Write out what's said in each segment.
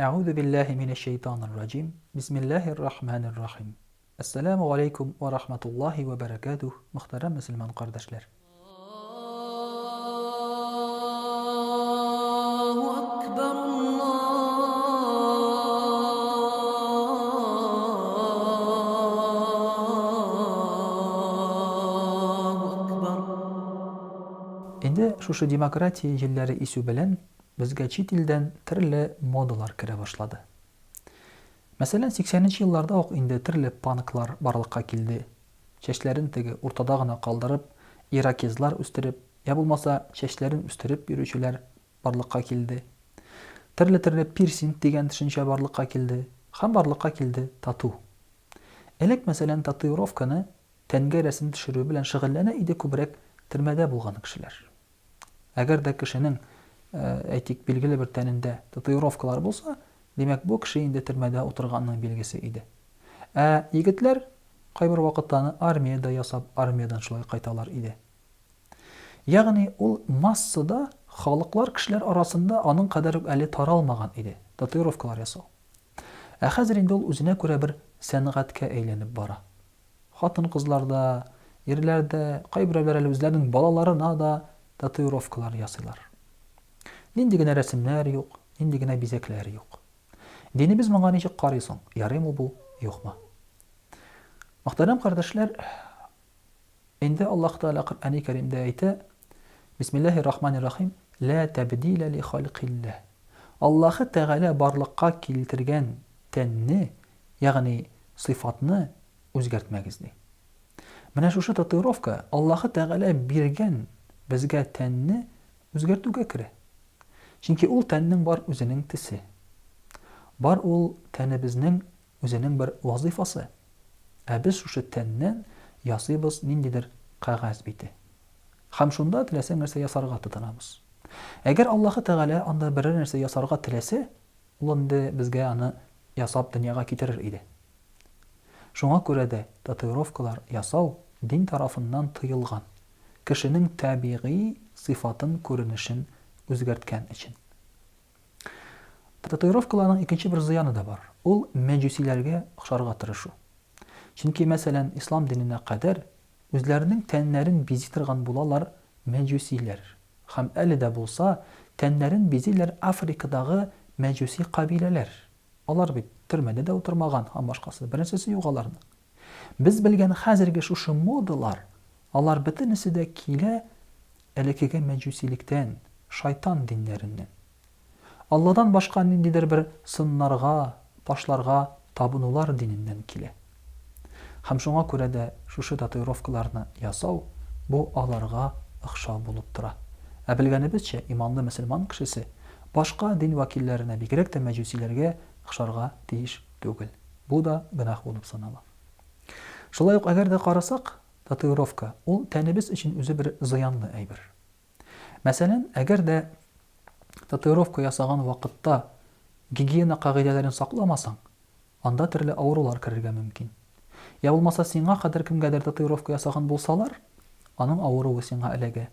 أعوذ بالله من الشيطان الرجيم بسم الله الرحمن الرحيم Assalamu alaikum wa rahmatullahi wa barakatuh. Muhtaram Müslüman kardeşler. Allahu Akbar, Allahu Akbar. Endi şuşu demokratiya yillari isu bilen bizga chet eldan turli modalar kira boshladi. Masalan, 80-nji yillarda ok endi turli panklar barlıkka keldi. Çeşlerin tegi ortada gana kaldırıp, irakezlar üstürüp, ya bulmasa çeşlerin üstürüp yürüyüşüler barlıkka keldi. Turli piercing degan tushuncha barlıkka keldi. Ham barlıkka keldi tatu. Elek masalan tatuirovkani tenge resim tushirүү bilen shug'ullana ide ko'proq türmede bulgan kişiler. Eğer de kişinin aytik belgili bir teninde tatuirovkalar bolsa, demek bu kişi indi türmede oturganның belgisi idi. Yigitler kayber vaqtlarni armiyada yasap, armiyadan şulay qaytalar idi. Yani ol massada halklar kişiler arasında anın kadar eli taralmagan idi. Tatuirovkalar yasau. Hazır indi ol özüne göre bir sanatga aylanıp bara. Hatın kızlarda, yerlerde, kayberler özlerinin balalarına da tatuirovkalar yasılar. Nindigine resimler yok, nindigine bizekler yok. Dinimiz mağa necik qarıysan, yarı mı bu, yok mu? Muhterem kardeşler, indi Allah Teala Kur'an-ı Kerim'de ayeti Bismillahirrahmanirrahim La tebdile li halqillah. Allah Teala barlıkka keltirgen tenni, yani sıfatını özgertmegizdi. Mana şuşu tatuirovka Allah Teala birgen bizge tenni özgertүүгө kire. Çünkü ul tennin var özünün tisi. Bar ul tenibizning özünün bir vazifası. Biz şuşu tennen yasıybız nindidir qağaz biti. Ham şunda tilese nerse yasarga tutanabız. Eğer Allah Teala anda bir nerse yasarga tilese, ulanda bizge anı yasap dünyaga ketirir idi. Şuna göre de tatuirovkalar yasau din tarafından tıyılgan. Kişinin tabii sıfatın görünüşün özgertken için. Tatuirovkaların ikinci bir ziyanı da var. Ol mecusilerge oxşarga tırışı. Çünkü mesela İslam dinine kadar özlerinin tenlerin bizi tırgan bulalar mecusiler. Hem eli de bulsa tenlerin biziler Afrika'dağı mecusi kabileler. Onlar bir türmede de oturmagan ham başkası. Birincisi yok alarını. Biz bilgen hazırge şuşu modalar, onlar bitinisi de kile elekege mecusilikten, şeytan dinlerinden. Allah'dan başka nindidir bir sınlarga, taşlarga tabunular dininden kile. Hem şuna göre de şuşu tatuirovkalarını yasau, bu alarga ıxşa bulup tura. Bilgenibizçe imanlı Müslüman kişisi başka din vakillerine bigerek de mecusilerge ıxşarga tiyiş tugul. Bu da günah bulup sanala. Şulay ok eğer de qarasak, tatuirovka ol tenimiz için özü bir ziyanlı aybir. Mesela eğer de tatuirovka yasagan vaqtda gigiyena qagidelerini saklamasan, anda türlü aurular kirerge mümkün. Ya olmasa sina kadar kimgedir tatuirovka yasagan bolsalar, anın auruvu sina elege.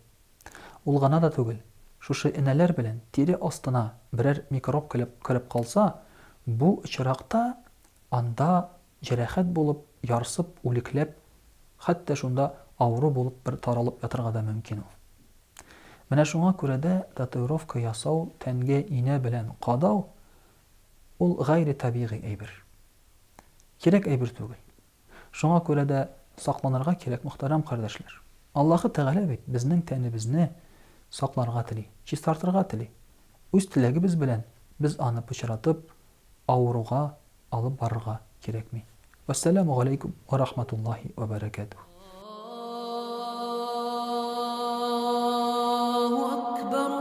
Ol gana da tugul. Şuşu ineler bilen teri astına birer mikrop kirip kalsa, bu çıraqta anda jerahat bulup, yarsıp, uliklep, hatta şunda auru bulup bir taralıp yatırga da mümkün ol. Mana şuna göre de tatuirovka yasau tenge ine bilen qadau ol gayri tabii aybir. Kerek aybir tugul. Şuna göre de saklanırga kerek muhterem kardeşler. Allah'ı Teala bit bizning tenimizni saklarga tili, çistartırga tili. Üst tilegi biz bilen biz anı pıçıratıp auruga alıp barırga kerek mi? Vesselamu aleykum ve rahmetullahi ve berekatuhu. Allahu Akbar.